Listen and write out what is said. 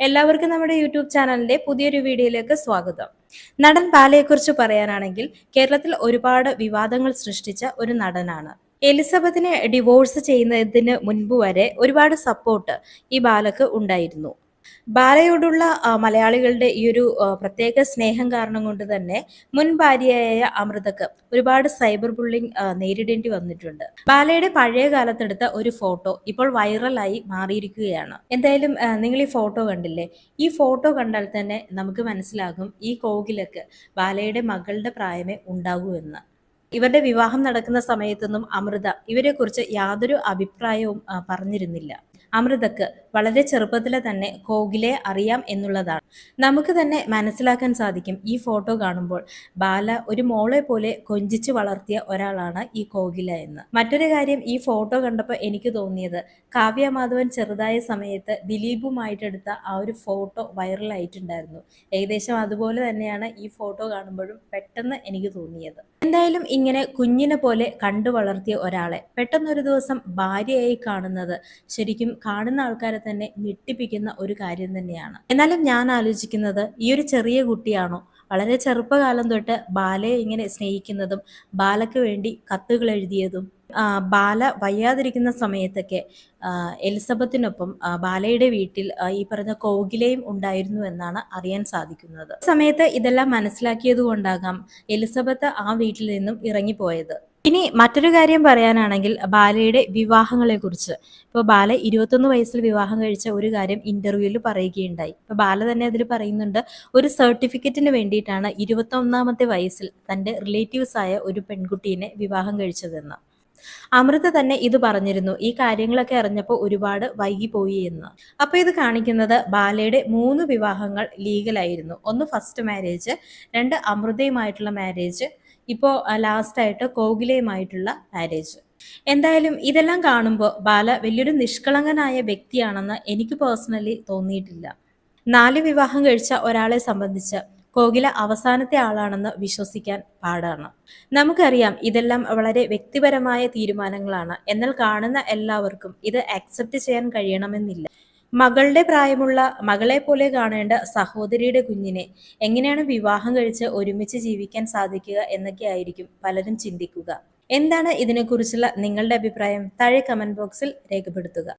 എല്ലാവർക്കും നമ്മുടെ യൂട്യൂബ് ചാനലിന്റെ പുതിയൊരു വീഡിയോയിലേക്ക് സ്വാഗതം. നടൻ ബാലയെക്കുറിച്ച് പറയാനാണെങ്കിൽ കേരളത്തിൽ ഒരുപാട് വിവാദങ്ങൾ സൃഷ്ടിച്ച ഒരു നടനാണ്. എലിസബത്തിനെ ഡിവോഴ്സ് ചെയ്യുന്നതിന് മുൻപ് വരെ ഒരുപാട് സപ്പോർട്ട് ഈ ബാലക്ക് ഉണ്ടായിരുന്നു. ബാലയോടുള്ള മലയാളികളുടെ ഈ ഒരു പ്രത്യേക സ്നേഹം കാരണം കൊണ്ട് തന്നെ മുൻ ഭാര്യയായ അമൃതക്ക് ഒരുപാട് സൈബർ ബുള്ളിങ് നേരിടേണ്ടി വന്നിട്ടുണ്ട്. ബാലയുടെ പഴയ കാലത്തെടുത്ത ഒരു ഫോട്ടോ ഇപ്പോൾ വൈറലായി മാറിയിരിക്കുകയാണ്. എന്തായാലും നിങ്ങൾ ഈ ഫോട്ടോ കണ്ടില്ലേ? ഈ ഫോട്ടോ കണ്ടാൽ തന്നെ നമുക്ക് മനസ്സിലാകും ഈ കോകിലക്ക് ബാലയുടെ മകളുടെ പ്രായമേ ഉണ്ടാകൂ എന്ന്. ഇവരുടെ വിവാഹം നടക്കുന്ന സമയത്തൊന്നും അമൃത ഇവരെക്കുറിച്ച് യാതൊരു അഭിപ്രായവും പറഞ്ഞിരുന്നില്ല. അമൃതക്ക് വളരെ ചെറുപ്പത്തിലെ തന്നെ കോകിലെ അറിയാം എന്നുള്ളതാണ്. നമുക്ക് തന്നെ മനസ്സിലാക്കാൻ സാധിക്കും ഈ ഫോട്ടോ കാണുമ്പോൾ ബാല ഒരു മോളെ പോലെ കൊഞ്ചിച്ച് വളർത്തിയ ഒരാളാണ് ഈ കോകില എന്ന്. മറ്റൊരു കാര്യം, ഈ ഫോട്ടോ കണ്ടപ്പോൾ എനിക്ക് തോന്നിയത് കാവ്യ മാധവൻ ചെറുതായ സമയത്ത് ദിലീപുമായിട്ടെടുത്ത ആ ഒരു ഫോട്ടോ വൈറലായിട്ടുണ്ടായിരുന്നു. ഏകദേശം അതുപോലെ തന്നെയാണ് ഈ ഫോട്ടോ കാണുമ്പോഴും പെട്ടെന്ന് എനിക്ക് തോന്നിയത്. എന്തായാലും ഇങ്ങനെ കുഞ്ഞിനെ പോലെ കണ്ടു വളർത്തിയ ഒരാളെ പെട്ടെന്നൊരു ദിവസം ഭാര്യയായി കാണുന്നത് ശരിക്കും കാണുന്ന ആൾക്കാരെ തന്നെ ഞെട്ടിപ്പിക്കുന്ന ഒരു കാര്യം തന്നെയാണ്. എന്നാലും ഞാൻ ആലോചിക്കുന്നത്, ഈ ഒരു ചെറിയ കുട്ടിയാണോ വളരെ ചെറുപ്പകാലം തൊട്ട് ബാലയെ ഇങ്ങനെ സ്നേഹിക്കുന്നതും ബാലയ്ക്ക് വേണ്ടി കത്തുകൾ എഴുതിയതും? ബാല വയ്യാതിരിക്കുന്ന സമയത്തൊക്കെ എലിസബത്തിനൊപ്പം ബാലയുടെ വീട്ടിൽ ഈ പറഞ്ഞ കോകിലയും ഉണ്ടായിരുന്നു എന്നാണ് അറിയാൻ സാധിക്കുന്നത്. സമയത്ത് ഇതെല്ലാം മനസ്സിലാക്കിയത് കൊണ്ടാകാം എലിസബത്ത് ആ വീട്ടിൽ നിന്നും ഇറങ്ങിപ്പോയത്. ഇനി മറ്റൊരു കാര്യം പറയാനാണെങ്കിൽ ബാലയുടെ വിവാഹങ്ങളെ കുറിച്ച്. ഇപ്പോൾ ബാല 21 വയസ്സിൽ വിവാഹം കഴിച്ച ഒരു കാര്യം ഇന്റർവ്യൂവിൽ പറയുകയുണ്ടായി. ഇപ്പോൾ ബാല തന്നെ അതിൽ പറയുന്നുണ്ട്, ഒരു സർട്ടിഫിക്കറ്റിന് വേണ്ടിയിട്ടാണ് 21ാമത്തെ വയസ്സിൽ തൻ്റെ റിലേറ്റീവ്സ് ആയ ഒരു പെൺകുട്ടീനെ വിവാഹം കഴിച്ചതെന്ന്. അമൃത തന്നെ ഇത് പറഞ്ഞിരുന്നു, ഈ കാര്യങ്ങളൊക്കെ അറിഞ്ഞപ്പോൾ ഒരുപാട് വൈകിപ്പോയി എന്ന്. അപ്പൊ ഇത് കാണിക്കുന്നത് ബാലയുടെ 3 വിവാഹങ്ങൾ ലീഗലായിരുന്നു. ഒന്ന് ഫസ്റ്റ് മാരേജ്, 2 അമൃതയുമായിട്ടുള്ള മാരേജ്, ഇപ്പോൾ ലാസ്റ്റ് ആയിട്ട് കോകിലയുമായിട്ടുള്ള മാരേജ്. എന്തായാലും ഇതെല്ലാം കാണുമ്പോൾ ബാല വലിയൊരു നിഷ്കളങ്കനായ വ്യക്തിയാണെന്ന് എനിക്ക് പേഴ്സണലി തോന്നിയിട്ടില്ല. 4 വിവാഹം കഴിച്ച ഒരാളെ സംബന്ധിച്ച് കോകില അവസാനത്തെ ആളാണെന്ന് വിശ്വസിക്കാൻ പാടാണ്. നമുക്കറിയാം ഇതെല്ലാം വളരെ വ്യക്തിപരമായ തീരുമാനങ്ങളാണ്. എന്നാൽ കാണുന്ന എല്ലാവർക്കും ഇത് അക്സെപ്റ്റ് ചെയ്യാൻ കഴിയണമെന്നില്ല. മകളുടെ പ്രായമുള്ള മകളെ പോലെ കാണേണ്ട സഹോദരിയുടെ കുഞ്ഞിനെ എങ്ങനെയാണ് വിവാഹം കഴിച്ച് ഒരുമിച്ച് ജീവിക്കാൻ സാധിക്കുക എന്നൊക്കെ ആയിരിക്കും പലരും ചിന്തിക്കുക. എന്താണ് ഇതിനെക്കുറിച്ചുള്ള നിങ്ങളുടെ അഭിപ്രായം? താഴെ കമന്റ് ബോക്സിൽ രേഖപ്പെടുത്തുക.